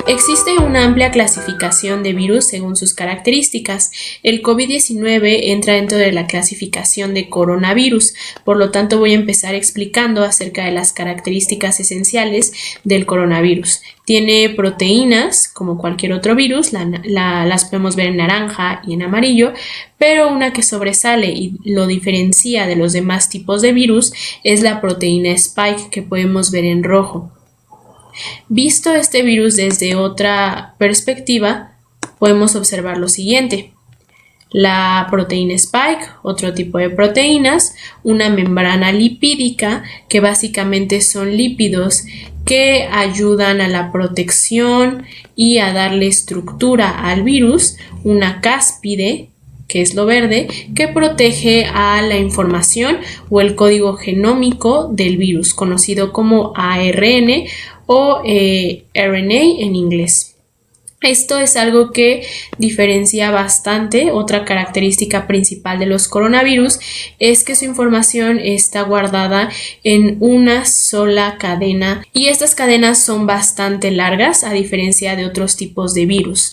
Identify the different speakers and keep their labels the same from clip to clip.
Speaker 1: Existe una amplia clasificación de virus según sus características. El COVID-19 entra dentro de la clasificación de coronavirus, por lo tanto voy a empezar explicando acerca de las características esenciales del coronavirus. Tiene proteínas, como cualquier otro virus, las podemos ver en naranja y en amarillo, pero una que sobresale y lo diferencia de los demás tipos de virus es la proteína Spike, que podemos ver en rojo. Visto este virus desde otra perspectiva, podemos observar lo siguiente. La proteína Spike, otro tipo de proteínas, una membrana lipídica, que básicamente son lípidos que ayudan a la protección y a darle estructura al virus, una cáspide, que es lo verde, que protege a la información o el código genómico del virus, conocido como ARN o RNA en inglés. Esto es algo que diferencia bastante. Otra característica principal de los coronavirus es que su información está guardada en una sola cadena y estas cadenas son bastante largas a diferencia de otros tipos de virus.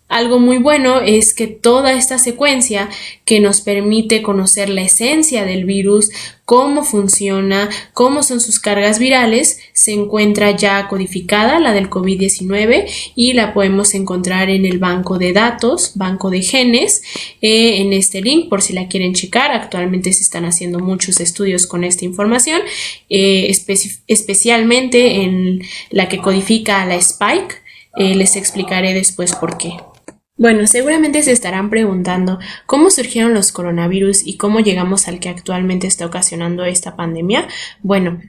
Speaker 1: Algo muy bueno es que toda esta secuencia que nos permite conocer la esencia del virus, cómo funciona, cómo son sus cargas virales, se encuentra ya codificada, la del COVID-19, y la podemos encontrar en el banco de datos, banco de genes, en este link por si la quieren checar. Actualmente se están haciendo muchos estudios con esta información, especialmente en la que codifica a la Spike. Les explicaré después por qué. Bueno, seguramente se estarán preguntando cómo surgieron los coronavirus y cómo llegamos al que actualmente está ocasionando esta pandemia. Bueno,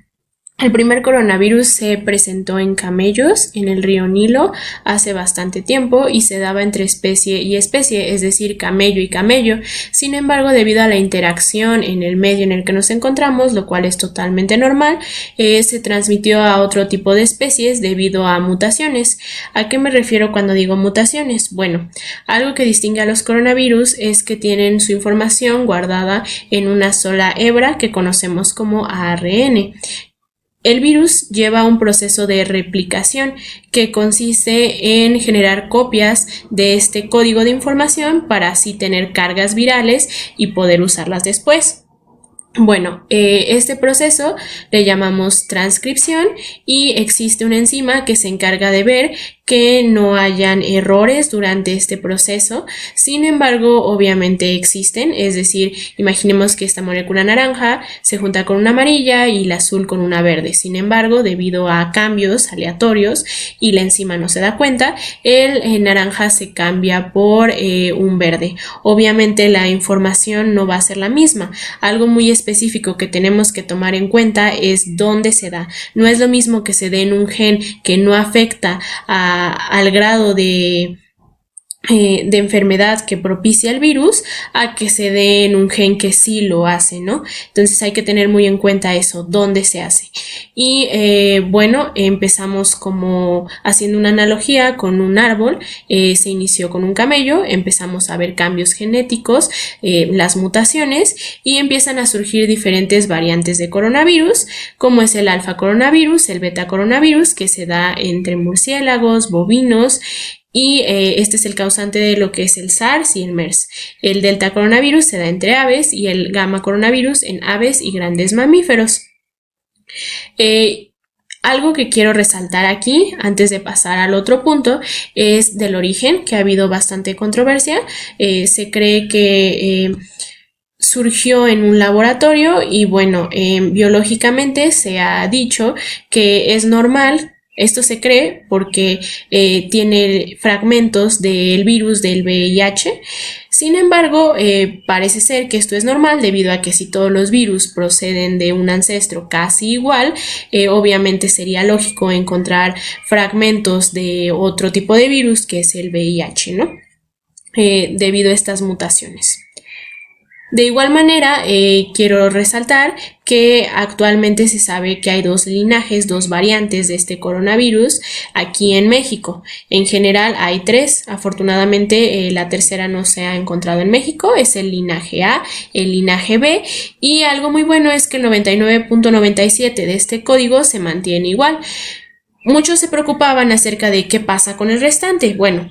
Speaker 1: el primer coronavirus se presentó en camellos en el río Nilo hace bastante tiempo y se daba entre especie y especie, es decir, camello y camello. Sin embargo, debido a la interacción en el medio en el que nos encontramos, lo cual es totalmente normal, se transmitió a otro tipo de especies debido a mutaciones. ¿A qué me refiero cuando digo mutaciones? Bueno, algo que distingue a los coronavirus es que tienen su información guardada en una sola hebra que conocemos como ARN. El virus lleva un proceso de replicación que consiste en generar copias de este código de información para así tener cargas virales y poder usarlas después. Bueno, este proceso le llamamos transcripción y existe una enzima que se encarga de ver que no hayan errores durante este proceso. Sin embargo, obviamente existen, es decir, imaginemos que esta molécula naranja se junta con una amarilla y la azul con una verde. Sin embargo, debido a cambios aleatorios y la enzima no se da cuenta, el naranja se cambia por un verde. Obviamente la información no va a ser la misma. Algo muy específico que tenemos que tomar en cuenta es dónde se da. No es lo mismo que se dé en un gen que no afecta al grado de enfermedad que propicia el virus a que se dé en un gen que sí lo hace, ¿no? Entonces hay que tener muy en cuenta eso, dónde se hace. Y bueno, empezamos como haciendo una analogía con un árbol. Se inició con un camello, empezamos a ver cambios genéticos, las mutaciones, y empiezan a surgir diferentes variantes de coronavirus, como es el alfa coronavirus, el beta coronavirus, que se da entre murciélagos, bovinos, y este es el causante de lo que es el SARS y el MERS. El delta coronavirus se da entre aves y el gamma coronavirus en aves y grandes mamíferos. Algo que quiero resaltar aquí, antes de pasar al otro punto, es del origen, que ha habido bastante controversia. Se cree que surgió en un laboratorio y bueno, biológicamente se ha dicho que es normal. Esto se cree porque tiene fragmentos del virus del VIH. Sin embargo, parece ser que esto es normal debido a que si todos los virus proceden de un ancestro casi igual, obviamente sería lógico encontrar fragmentos de otro tipo de virus que es el VIH, ¿no? Debido a estas mutaciones. De igual manera, quiero resaltar que actualmente se sabe que hay dos linajes, dos variantes de este coronavirus aquí en México. En general hay tres. Afortunadamente la tercera no se ha encontrado en México, es el linaje A, el linaje B, y algo muy bueno es que el 99.97 de este código se mantiene igual. muchos se preocupaban acerca de qué pasa con el restante. Bueno,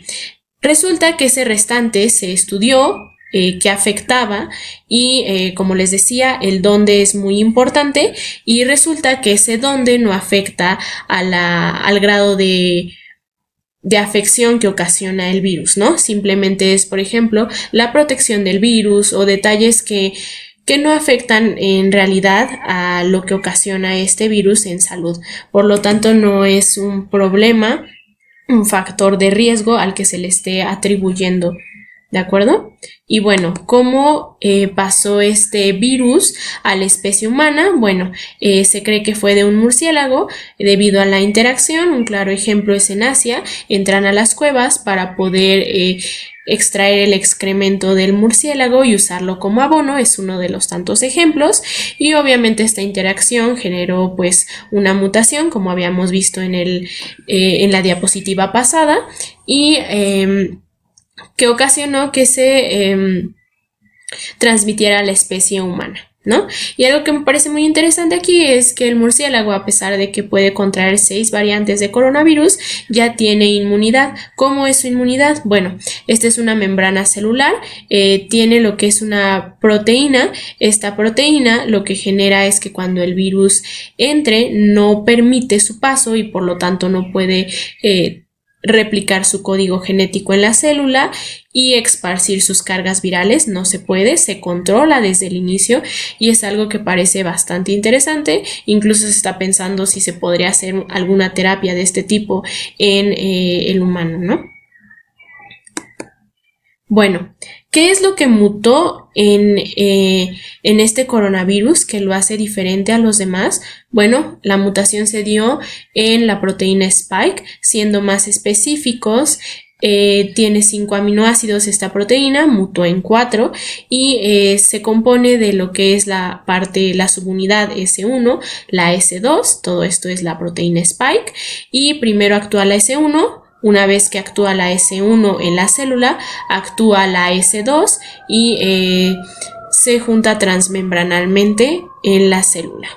Speaker 1: resulta que ese restante se estudió, qué afectaba y como les decía, el dónde es muy importante y resulta que ese dónde no afecta al grado de afección que ocasiona el virus, ¿no? Simplemente es, por ejemplo, la protección del virus o detalles que no afectan en realidad a lo que ocasiona este virus en salud. Por lo tanto, no es un problema, un factor de riesgo al que se le esté atribuyendo. ¿De acuerdo? Y bueno, ¿cómo pasó este virus a la especie humana? Bueno, se cree que fue de un murciélago debido a la interacción. Un claro ejemplo es en Asia. Entran a las cuevas para poder extraer el excremento del murciélago y usarlo como abono. Es uno de los tantos ejemplos. Y obviamente esta interacción generó pues una mutación, como habíamos visto en la diapositiva pasada. Y que ocasionó que se transmitiera a la especie humana, ¿no? Y algo que me parece muy interesante aquí es que el murciélago, a pesar de que puede contraer 6 variantes de coronavirus, ya tiene inmunidad. ¿Cómo es su inmunidad? Bueno, esta es una membrana celular, tiene lo que es una proteína. Esta proteína lo que genera es que cuando el virus entre no permite su paso y por lo tanto no puede replicar su código genético en la célula y esparcir sus cargas virales. No se puede, se controla desde el inicio y es algo que parece bastante interesante. Incluso se está pensando si se podría hacer alguna terapia de este tipo en el humano, ¿no? Bueno, ¿qué es lo que mutó en este coronavirus que lo hace diferente a los demás? Bueno, la mutación se dio en la proteína Spike, siendo más específicos. Tiene 5 aminoácidos esta proteína, mutó en 4 y se compone de lo que es la subunidad S1, la S2, todo esto es la proteína Spike y primero actúa la S1. Una vez que actúa la S1 en la célula, actúa la S2 y se junta transmembranalmente en la célula.